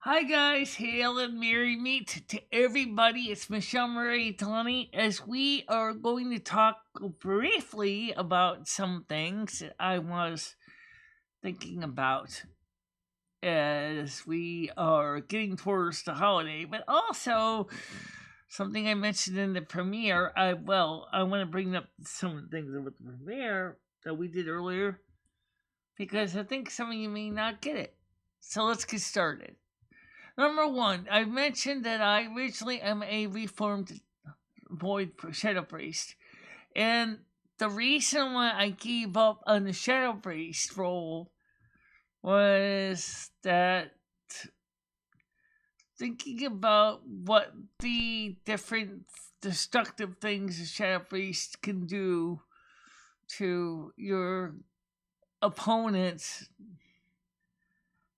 Hi guys, hail and merry meet to everybody. It's MicheleMarieDalene as we are going to talk briefly about some things that I was thinking about as we are getting towards the holiday, but also something I mentioned in the premiere. I want to bring up some of the things about the premiere that we did earlier because I think some of you may not get it. So let's get started. Number one, I mentioned that I originally am a reformed void shadow priest, and the reason why I gave up on the shadow priest role was that thinking about what the different destructive things a shadow priest can do to your opponents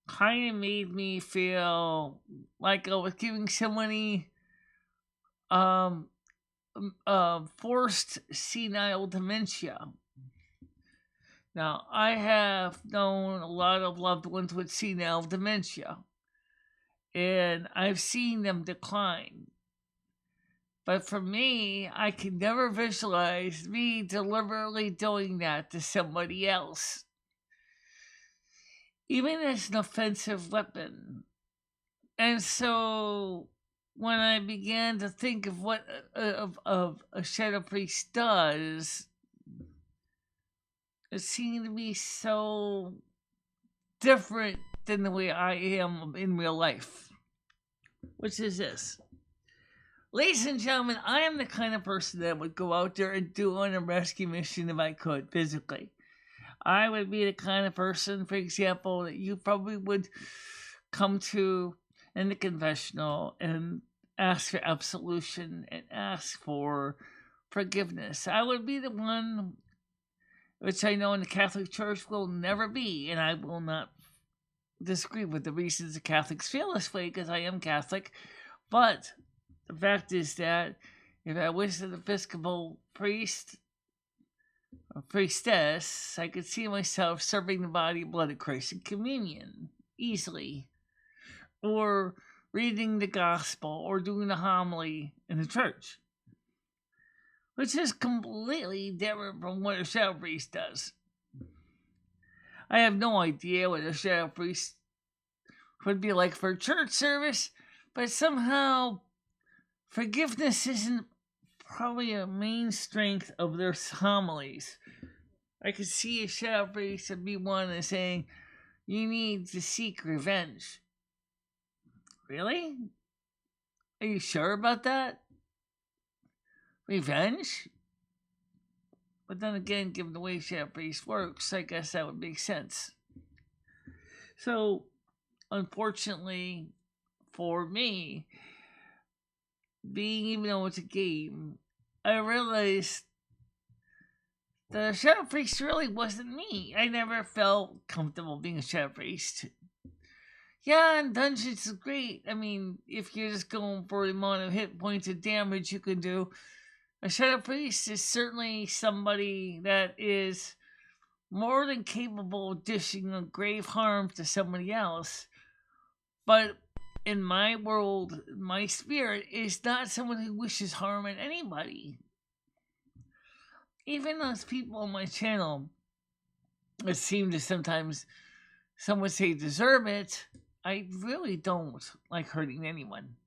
kind of made me feel like I was giving somebody um forced senile dementia. Now, I have known a lot of loved ones with senile dementia, and I've seen them decline. But for me, I can never visualize me deliberately doing that to somebody else, even as an offensive weapon. And so when I began to think of what of a shadow priest does, it seemed to be so different than the way I am in real life. Which is this. Ladies and gentlemen, I am the kind of person that would go out there and do on a rescue mission if I could, physically. I would be the kind of person, for example, that you probably would come to in the confessional and ask for absolution and ask for forgiveness. I would be the one, which I know in the Catholic Church will never be, and I will not disagree with the reasons the Catholics feel this way because I am Catholic. But the fact is that if I was an Episcopal priest or priestess, I could see myself serving the body and blood of Christ in communion easily, or reading the gospel, or doing a homily in the church, which is completely different from what a shadow priest does. I have no idea what a shadow priest would be like for a church service, but somehow forgiveness isn't probably a main strength of their homilies. I could see a shadow priest and be one and saying, "You need to seek revenge." Really? Are you sure about that? Revenge? But then again, given the way shadow priest works, I guess that would make sense. So, unfortunately for me, even though it's a game, I realized that a shadow priest really wasn't me. I never felt comfortable being a shadow priest. Yeah, and dungeons is great. I mean, if you're just going for the amount of hit points of damage you can do, a shadow priest is certainly somebody that is more than capable of dishing a grave harm to somebody else. But in my world, my spirit is not someone who wishes harm on anybody. Even those people on my channel that seem to sometimes, some would say, deserve it, I really don't like hurting anyone.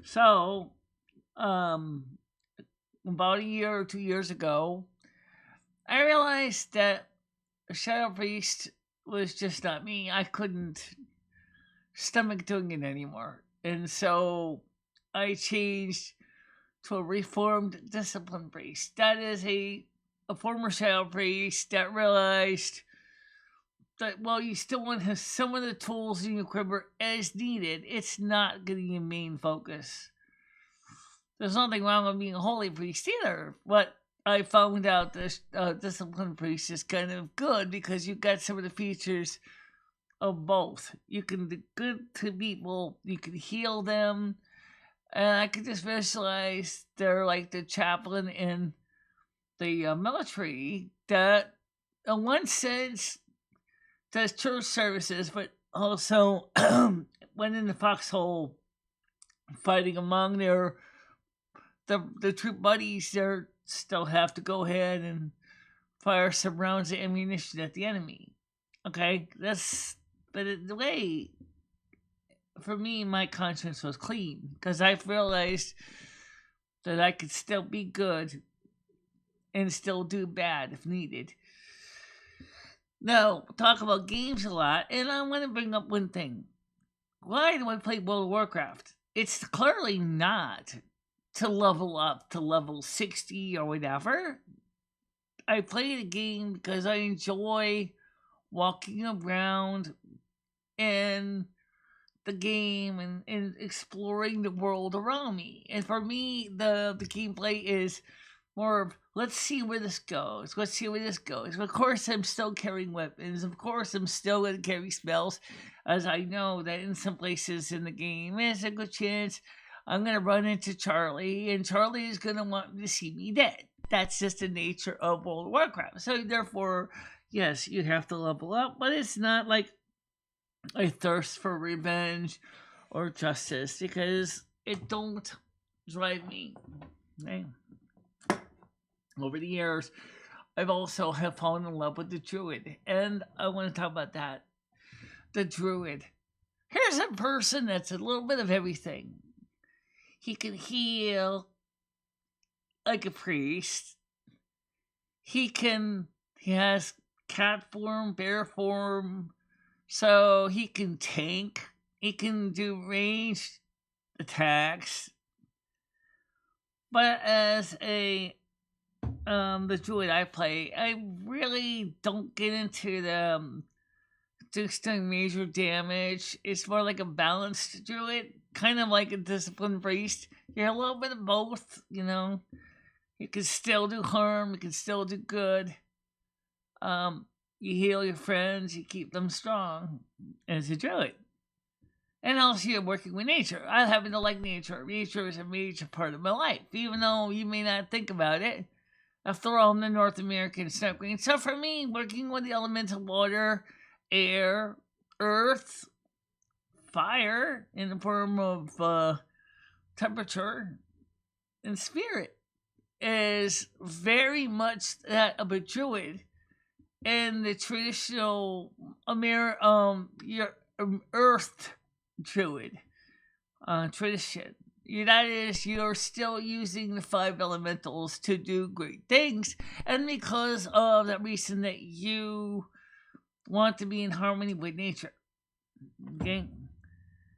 So, about a year or 2 years ago, I realized that a shadow priest was just not me. I couldn't stomach doing it anymore. And so I changed to a reformed discipline priest. That is a former shadow priest that realized that while you still want to have some of the tools in your quiver as needed, it's not going to be your main focus. There's nothing wrong with being a holy priest either, but I found out this discipline priest is kind of good because you got some of the features of both. You can do good to people, you can heal them, and I could just visualize they're like the chaplain in the military that, in one sense, does church services, but also, when in the foxhole fighting among the troop buddies, they still have to go ahead and fire some rounds of ammunition at the enemy. Okay, the way for me, my conscience was clean because I've realized that I could still be good and still do bad if needed. Now, talk about games a lot, and I want to bring up one thing. Why do I play World of Warcraft? It's clearly not to level up to level 60 or whatever. I play the game because I enjoy walking around in the game and exploring the world around me. And for me, the gameplay is more of let's see where this goes. Let's see where this goes. Of course, I'm still carrying weapons. Of course, I'm still going to carry spells, as I know that in some places in the game, there's a good chance I'm going to run into Charlie, and Charlie is going to want to see me dead. That's just the nature of World of Warcraft. So, therefore, yes, you have to level up, but it's not like a thirst for revenge or justice because it don't drive me. Okay? Over the years, I've also have fallen in love with the druid, and I want to talk about that. The druid. Here's a person that's a little bit of everything. He can heal like a priest. He has cat form, bear form, so he can tank. He can do ranged attacks. But as the druid I play, I really don't get into the just doing major damage. It's more like a balanced druid, kind of like a disciplined priest. You're a little bit of both, you know. You can still do harm, you can still do good. You heal your friends, you keep them strong as a druid. And also, you're working with nature. I happen to like nature. Nature is a major part of my life, even though you may not think about it. After all, I'm the North American snow queen. So for me, working with the elements of water, air, earth, fire in the form of temperature, and spirit is very much that of a druid in the traditional earth druid tradition. That is, you're still using the five elementals to do great things, and because of that reason that you want to be in harmony with nature. Okay?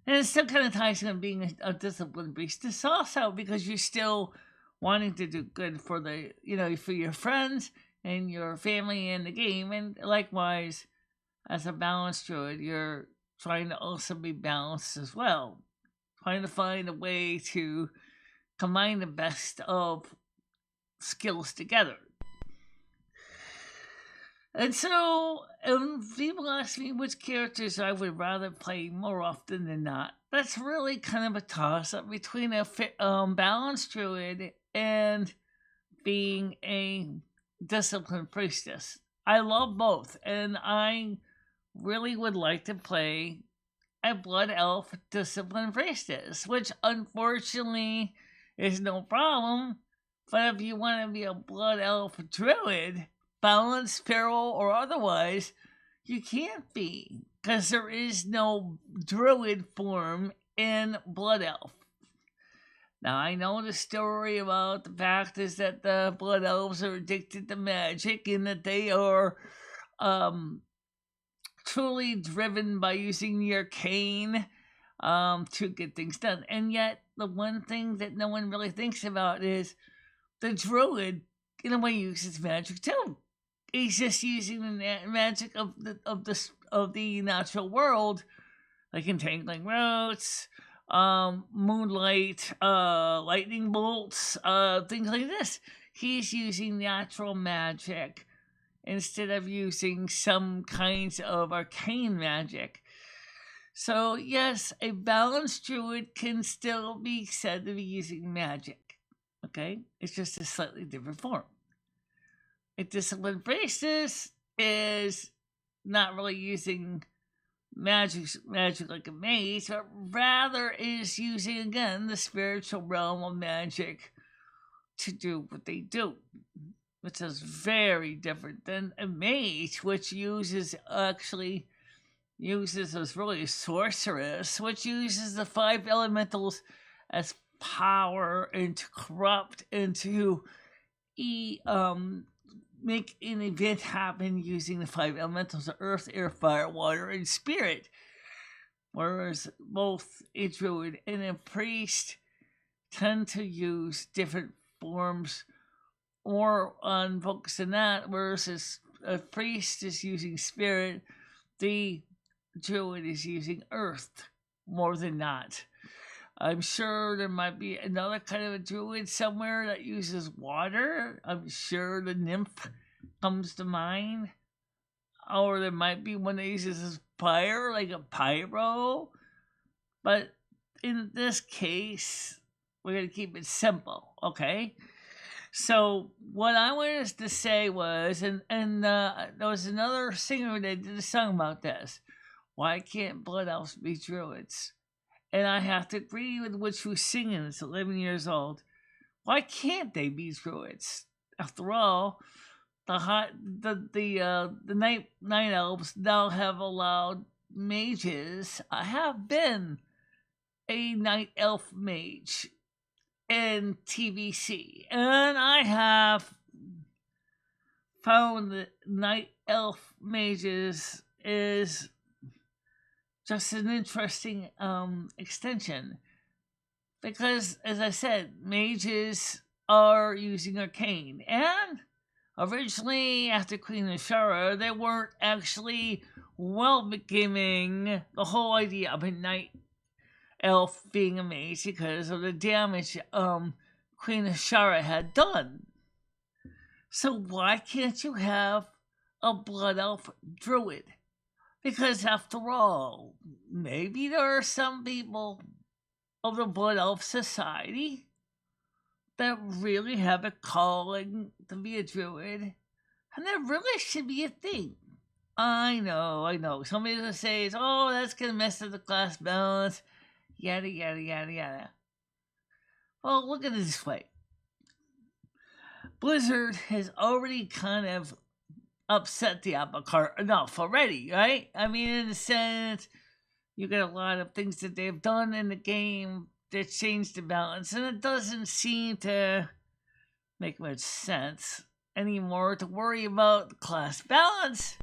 And it still kind of ties in being a disciplined priestess also because you're still wanting to do good for for your friends and your family and the game, and likewise, as a balanced druid, you're trying to also be balanced as well. Trying to find a way to combine the best of skills together. And so, people ask me which characters I would rather play more often than not. That's really kind of a toss up between a balanced druid and being a disciplined priestess. I love both, and I really would like to play a blood elf disciplined priestess, which unfortunately is no problem. But if you want to be a blood elf druid, balanced, feral, or otherwise, you can't be, because there is no druid form in blood elf. Now, I know the story about the fact is that the blood elves are addicted to magic and that they are truly driven by using the arcane to get things done. And yet, the one thing that no one really thinks about is the druid, in a way, uses magic too. He's just using the magic of the natural world, like entangling roots, moonlight, lightning bolts, things like this. He's using natural magic instead of using some kinds of arcane magic. So, yes, a balanced druid can still be said to be using magic. Okay? It's just a slightly different form. A disciplined priestess is not really using magic like a mage, but rather is using again the spiritual realm of magic to do what they do, which is very different than a mage, which uses as really a sorceress, which uses the five elementals as power and to corrupt and to make an event happen using the five elementals of earth, air, fire, water, and spirit. Whereas both a druid and a priest tend to use different forms more on focus on that, whereas a priest is using spirit, the druid is using earth more than not. I'm sure there might be another kind of a druid somewhere that uses water. I'm sure the nymph comes to mind. Or there might be one that uses fire, like a pyro. But in this case, we're going to keep it simple, okay? So what I wanted to say was, and there was another singer that did a song about this. Why can't blood elves be druids? And I have to agree with what she was singing. It's 11 years old. Why can't they be druids? After all, the night elves now have allowed mages. I have been a night elf mage in TVC, and I have found that night elf mages is just an interesting extension, because, as I said, mages are using arcane, and originally after Queen Ashara, they weren't actually welcoming the whole idea of a night elf being a mage because of the damage Queen Ashara had done. So why can't you have a blood elf druid? Because after all, maybe there are some people of the Blood Elf Society that really have a calling to be a druid, and that really should be a thing. I know. Somebody's gonna say, oh, that's gonna mess up the class balance, yada, yada, yada, yada. Well, look at it this way. Blizzard has already kind of upset the apple cart enough already, right? I mean, in a sense, you get a lot of things that they've done in the game that change the balance, and it doesn't seem to make much sense anymore to worry about the class balance.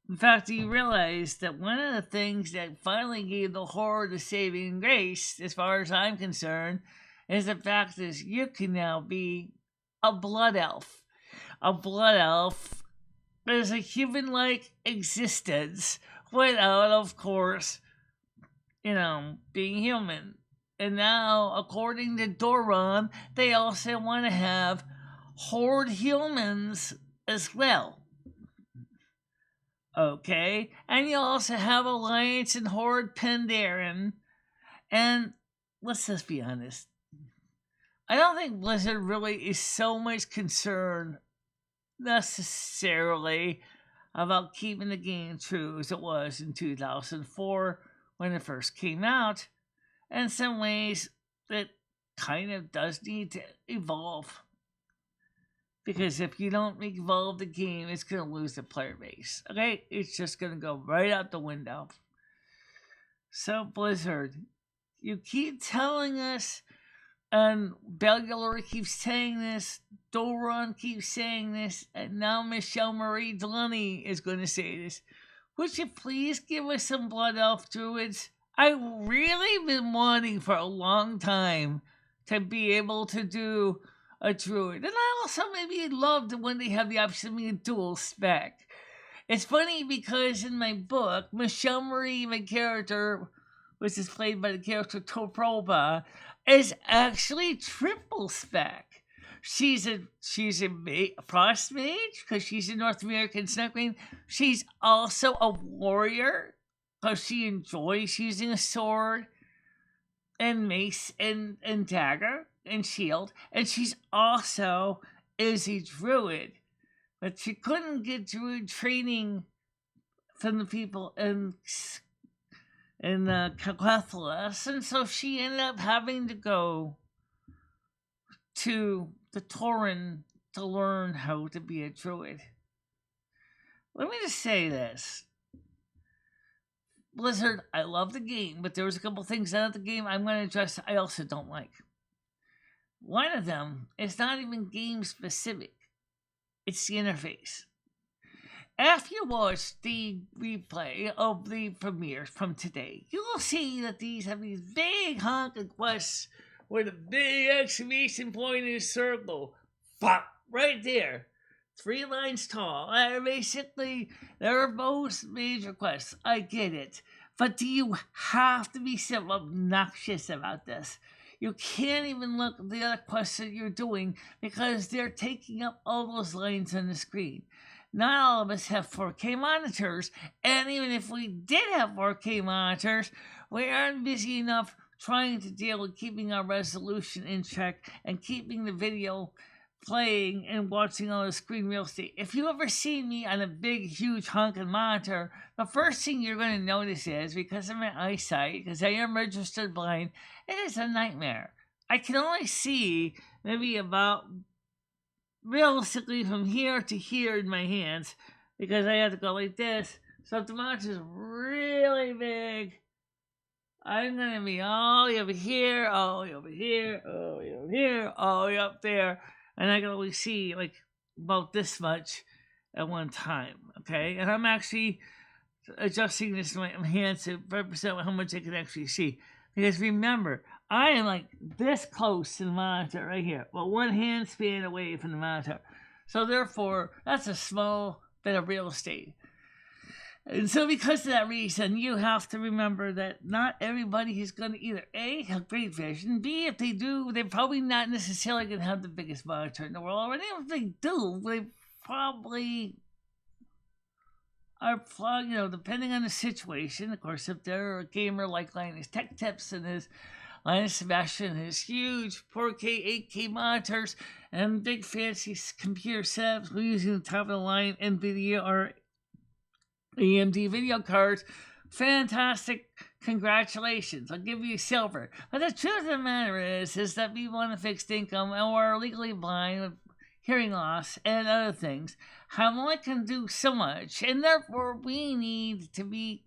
In fact, you realize that one of the things that finally gave the Horde a saving grace, as far as I'm concerned, is the fact that you can now be a blood elf. A blood elf is a human-like existence without, of course, being human. And now, according to Doron, they also want to have Horde humans as well. Okay? And you also have Alliance and Horde Pandaren. And let's just be honest. I don't think Blizzard really is so much concerned necessarily about keeping the game true as it was in 2004 when it first came out. In some ways, it kind of does need to evolve. Because if you don't evolve the game, it's going to lose the player base. Okay? It's just going to go right out the window. So, Blizzard, you keep telling us, and Bellular keeps saying this, Doron keeps saying this, and now MicheleMarieDalene is going to say this. Would you please give us some Blood Elf Druids? I've really been wanting for a long time to be able to do a Druid. And I also maybe loved when they have the option of being a dual spec. It's funny because in my book, Michelle Marie, my character, which is played by the character Toproba, is actually triple spec. She's a frost mage because she's a North American Snow Queen. She's also a warrior because she enjoys using a sword and mace and dagger and shield. And she's also is a druid, but she couldn't get druid training from the people in Cathalas, and so she ended up having to go to the Tauren to learn how to be a druid. Let me just say this. Blizzard, I love the game, but there was a couple things out of the game I'm going to address I also don't like. One of them is not even game specific. It's the interface. After you watch the replay of the premiere from today, you will see that these have these big honking quests with a big exclamation point in a circle. Pop! Right there. 3 lines tall. They're both major quests. I get it. But do you have to be so obnoxious about this? You can't even look at the other quests that you're doing because they're taking up all those lines on the screen. Not all of us have 4K monitors, and even if we did have 4K monitors, we aren't busy enough trying to deal with keeping our resolution in check and keeping the video playing and watching on the screen real estate. If you ever see me on a big, huge honking monitor, the first thing you're going to notice is, because of my eyesight, because I am registered blind, it is a nightmare. I can only see maybe about, realistically, from here to here in my hands, because I have to go like this. So if the monitor is really big, I'm going to be all the way over here, all the way over here, all the way over here, all the way up there. And I can only see like about this much at one time, okay? And I'm actually adjusting this in my hands to represent how much I can actually see. Because remember, I am like this close to the monitor right here, but one hand span away from the monitor. So therefore, that's a small bit of real estate. And so because of that reason, you have to remember that not everybody is going to either A, have great vision, B, if they do, they're probably not necessarily going to have the biggest monitor in the world, or even if they do, they probably are, depending on the situation. Of course, if they're a gamer like Linus Tech Tips and his Linus Sebastian, his huge 4K, 8K monitors, and big fancy computer setups, we're using the top of the line NVIDIA or AMD video cards, fantastic, congratulations, I'll give you silver. But the truth of the matter is that people on a fixed income or are legally blind with hearing loss and other things only can do so much, and therefore we need to be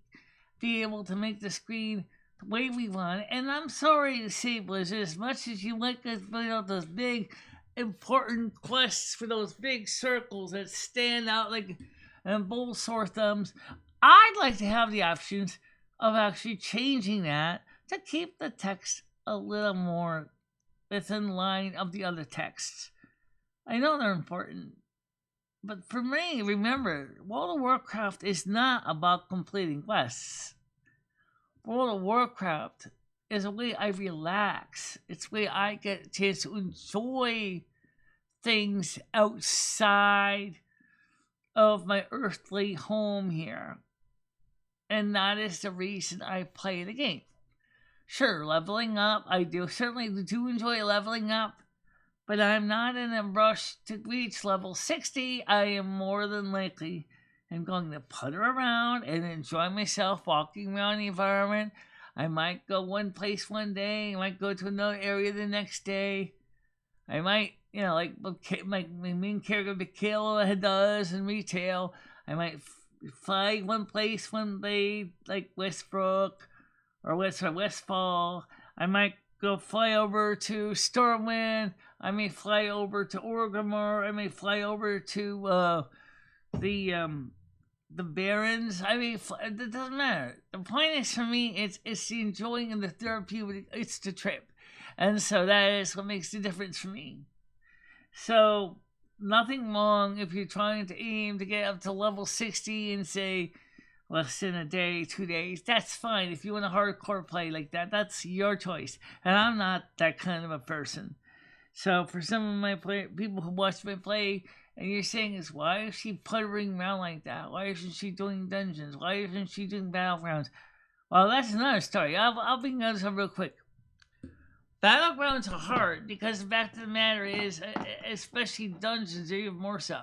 able to make the screen the way we want. And I'm sorry to say, Blizzard, as much as you like those big important quests for those big circles that stand out like and bold sore thumbs, I'd like to have the options of actually changing that to keep the text a little more within line of the other texts. I know they're important, but for me, remember, World of Warcraft is not about completing quests. World of Warcraft is a way I relax. It's a way I get a chance to enjoy things outside of my earthly home here. And that is the reason I play the game. Sure, leveling up, I certainly do enjoy leveling up, but I'm not in a rush to reach level 60. I am more than likely going to putter around and enjoy myself walking around the environment. I might go one place one day, I might go to another area the next day. I might, like my main character Michaela does in retail. I might fly one place one day, like Westbrook or Westfall. I might go fly over to Stormwind. I may fly over to Orgrimmar. I may fly over to the Barrens. I mean, it doesn't matter. The point is, for me, it's the enjoying and the therapeutic. It's the trip. And so that is what makes the difference for me. So, nothing wrong if you're trying to aim to get up to level 60 and say, less than a day, 2 days. That's fine. If you want a hardcore play like that, that's your choice. And I'm not that kind of a person. So, for some of my people who watch me play, and you're saying why is she puttering around like that? Why isn't she doing dungeons? Why isn't she doing battlegrounds? Well, that's another story. I'll bring those up real quick. Battlegrounds are hard because the fact of the matter is, especially dungeons, even more so.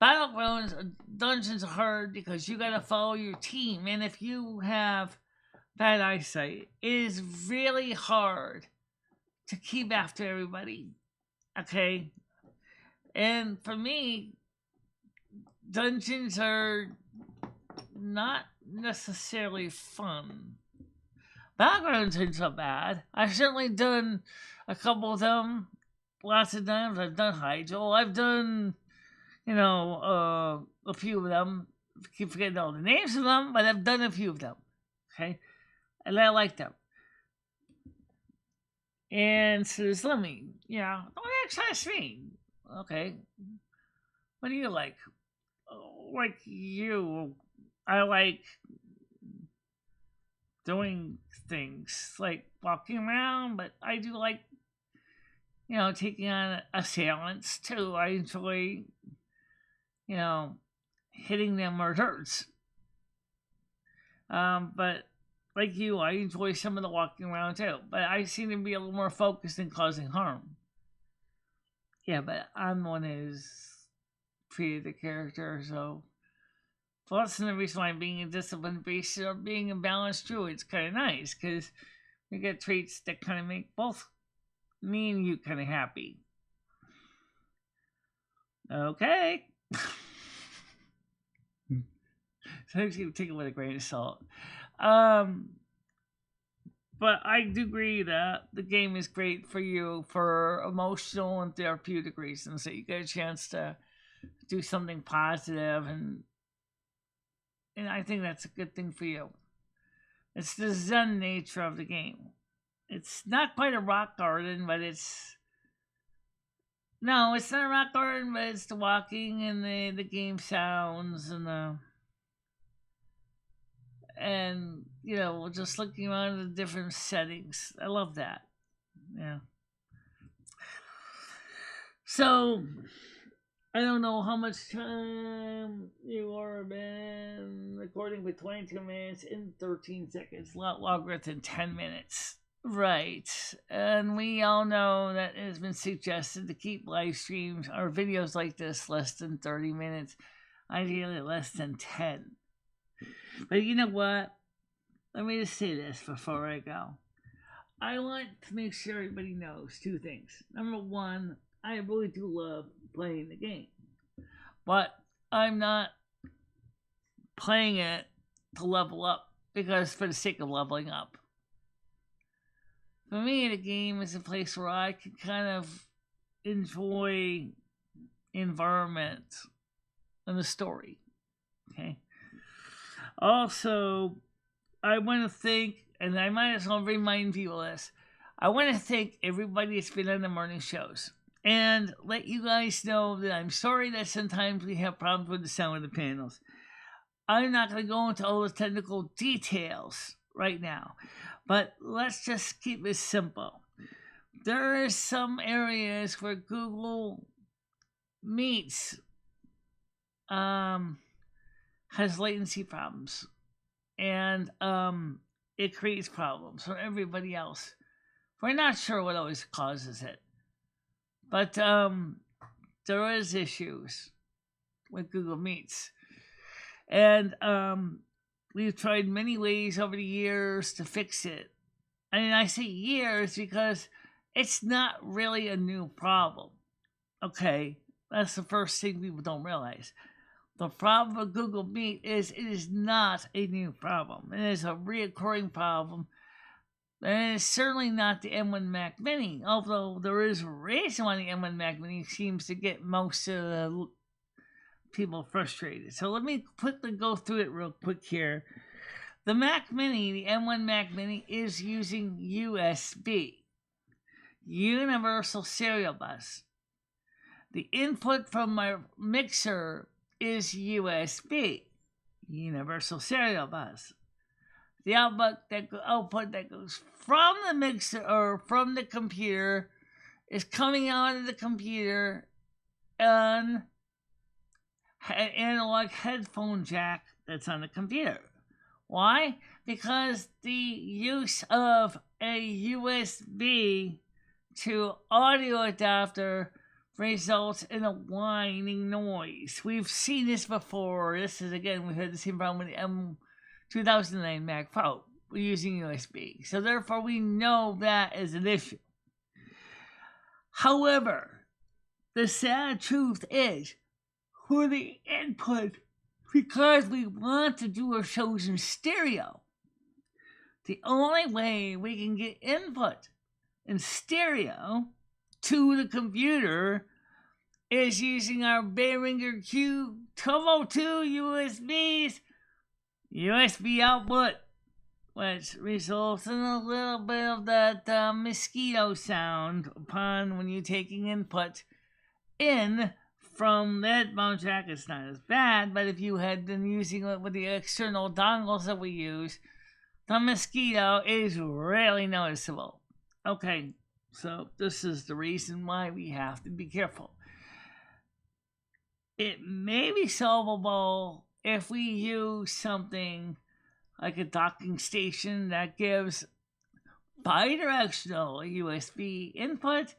Battlegrounds dungeons are hard because you gotta follow your team, and if you have bad eyesight, it is really hard to keep after everybody. Okay? And for me, dungeons are not necessarily fun. Battlegrounds aren't so bad. I've certainly done a couple of them lots of times. I've done Hydro. I've done, a few of them. I keep forgetting all the names of them, but I've done a few of them. Okay? And I like them. And says, let me, don't access me. Okay. What do you like? Like you, I like doing things like walking around, but I do like, taking on assailants too. I enjoy, hitting them or hurts. But like you, I enjoy some of the walking around too. But I seem to be a little more focused in causing harm. Yeah, but I'm the one who's created the character, so. Plus, the reason why being a disciplined beast or being a balanced druid is kind of nice, because we get traits that kind of make both me and you kind of happy. Okay. Sometimes you take it with a grain of salt. But I do agree that the game is great for you for emotional and therapeutic reasons, that you get a chance to do something positive, and I think that's a good thing for you. It's the zen nature of the game. It's not quite a rock garden, but it's... No, it's not a rock garden, but it's the walking and the game sounds and just looking around the different settings. I love that. Yeah. So, I don't know how much time you are been recording, with 22 minutes and 13 seconds. A lot longer than 10 minutes. Right. And we all know that it has been suggested to keep live streams or videos like this less than 30 minutes. Ideally less than 10. But you know what? Let me just say this before I go. I want to make sure everybody knows two things. Number one, I really do love playing the game. But I'm not playing it to level up because for the sake of leveling up. For me, the game is a place where I can kind of enjoy environment and the story. Okay. Also, I want to thank, and I might as well remind people this, I want to thank everybody that's been on the morning shows. And let you guys know that I'm sorry that sometimes we have problems with the sound of the panels. I'm not going to go into all the technical details right now. But let's just keep it simple. There are some areas where Google Meets has latency problems. And it creates problems for everybody else. We're not sure what always causes it. But there is issues with Google Meets. And we've tried many ways over the years to fix it. I mean, I say years because it's not really a new problem. Okay, that's the first thing people don't realize. The problem with Google Meet is it is not a new problem. It is a reoccurring problem. And it's certainly not the M1 Mac Mini, although there is a reason why the M1 Mac Mini seems to get most of the people frustrated. So let me quickly go through it real quick here. The Mac Mini, the M1 Mac Mini, is using USB, Universal Serial Bus. The input from my mixer is USB, Universal Serial Bus. The output that goes from the mixer or from the computer is coming out of the computer on an analog headphone jack that's on the computer. Why? Because the use of a USB to audio adapter results in a whining noise. We've seen this before. This is, again, we had the same problem with the M2009 Mac Pro. We're using USB. So therefore, we know that is an issue. However, the sad truth is, for the input, because we want to do our shows in stereo, the only way we can get input in stereo to the computer is using our Behringer Q1202 USB output, which results in a little bit of that mosquito sound upon when you're taking input in from the headphone jack. It's not as bad, but if you had been using it with the external dongles that we use, the mosquito is really noticeable. Okay, so this is the reason why we have to be careful. It may be solvable if we use something like a docking station that gives bidirectional USB input,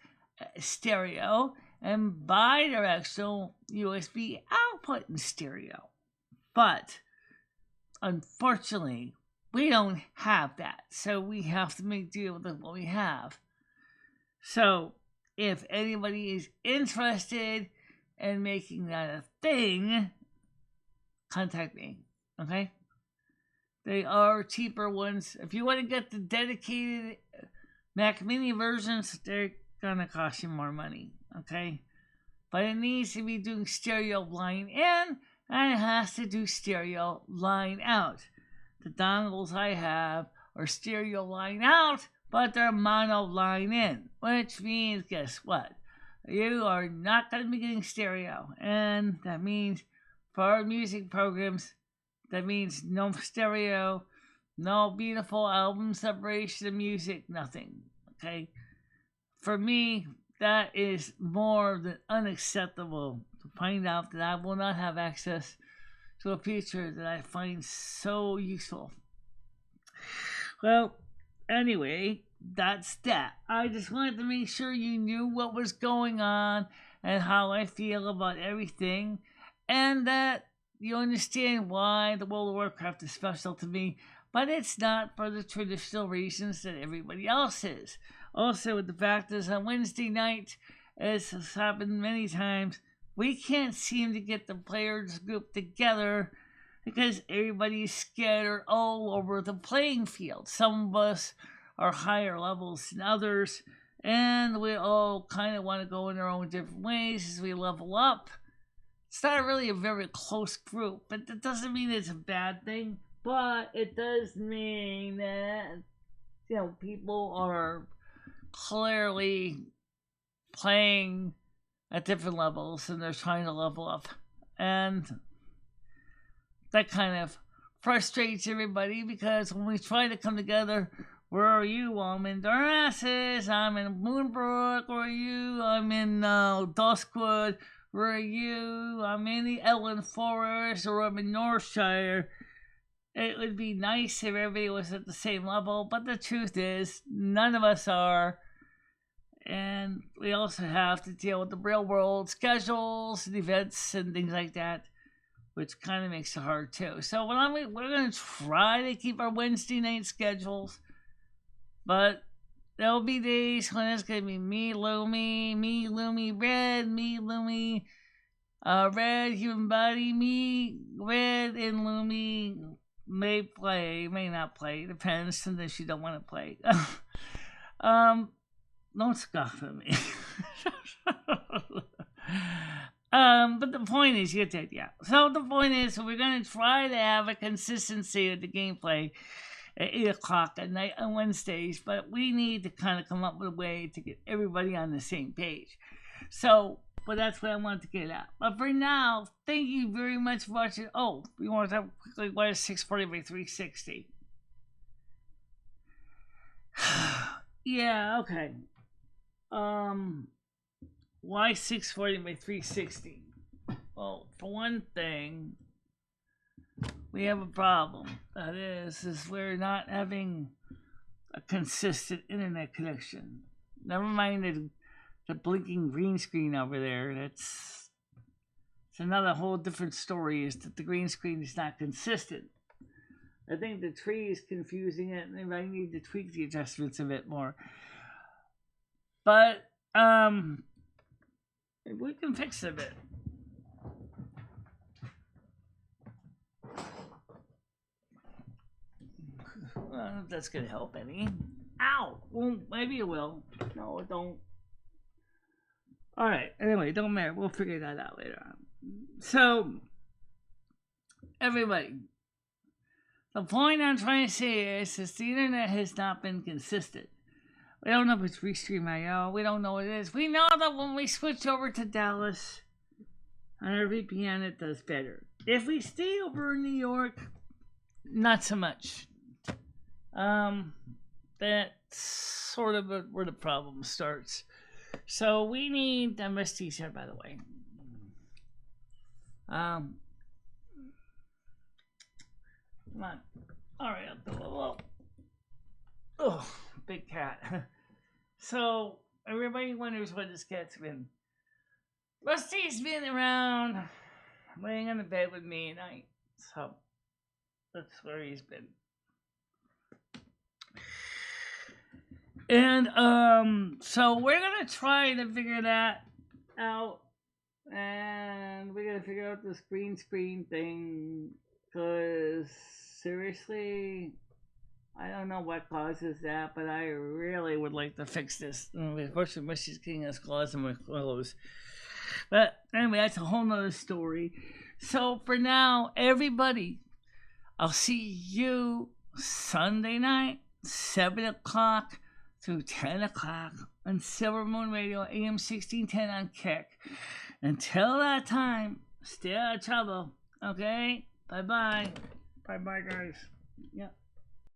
stereo, and bidirectional USB output in stereo. But unfortunately, we don't have that, so we have to make do with what we have. So if anybody is interested in making that a thing, contact me, okay? They are cheaper ones. If you want to get the dedicated Mac Mini versions, they're gonna cost you more money, okay? But it needs to be doing stereo line in, and it has to do stereo line out. The dongles I have are stereo line out, but they're mono line in, which means, guess what? You are not going to be getting stereo, and that means for our music programs, that means no stereo, no beautiful album separation of music, nothing, okay? For me, that is more than unacceptable to find out that I will not have access to a feature that I find so useful. Well, anyway, that's that. I just wanted to make sure you knew what was going on and how I feel about everything, and that you understand why the World of Warcraft is special to me, but it's not for the traditional reasons that everybody else is. Also, with the fact is on Wednesday night, as has happened many times, we can't seem to get the players group together because everybody's scattered all over the playing field. Some of us are higher levels than others, and we all kind of want to go in our own different ways as we level up. It's not really a very close group, but that doesn't mean it's a bad thing. But it does mean that, people are clearly playing at different levels and they're trying to level up. And that kind of frustrates everybody because when we try to come together, where are you? Well, I'm in Darnassus, I'm in Moonbrook, where are you? I'm in Duskwood, where are you? I'm in the Ellen Forest, or I'm in Northshire. It would be nice if everybody was at the same level, but the truth is, none of us are. And we also have to deal with the real world schedules and events and things like that, which kind of makes it hard too. So we're going to try to keep our Wednesday night schedules, but there'll be days when it's going to be me, Lumi, Red, me, Lumi, Red, Human Body, me, Red, and Lumi may play, may not play. Depends. Sometimes you don't want to play. Don't scoff at me. But the point is, you get the idea. So the point is, we're going to try to have a consistency of the gameplay at 8 o'clock at night on Wednesdays, but we need to kind of come up with a way to get everybody on the same page. So, but that's what I wanted to get at. But for now, thank you very much for watching. Oh, we want to talk quickly, what is 640 by 360? Yeah, okay. Why 640 by 360? Well, for one thing, we have a problem. That is we're not having a consistent internet connection. Never mind the blinking green screen over there. It's another whole different story, is that the green screen is not consistent. I think the tree is confusing it, and I need to tweak the adjustments a bit more. But we can fix it a bit. I don't know if that's gonna help any. Ow! Well, maybe it will. No, it don't. Alright, anyway, don't matter. We'll figure that out later on. So, everybody, the point I'm trying to say is the internet has not been consistent. We don't know if it's Restream IO. We don't know what it is. We know that when we switch over to Dallas on our VPN, it does better. If we stay over in New York, not so much. That's sort of where the problem starts. So we need MSTs here, by the way. Come on. Alright, I'll do a little. Oh, big cat. So, everybody wonders what this cat's been. Rusty's been around, laying on the bed with me at night. So, that's where he's been. And, so we're gonna try to figure that out. And we're gonna figure out this green screen thing. Because, seriously, I don't know what causes that, but I really would like to fix this. Unfortunately, she's getting us claws in my clothes. But anyway, that's a whole nother story. So for now, everybody, I'll see you Sunday night, 7 o'clock through 10 o'clock on Silvermoon Radio, AM 1610 on Kick. Until that time, stay out of trouble. Okay? Bye-bye. Bye-bye, guys. Yeah.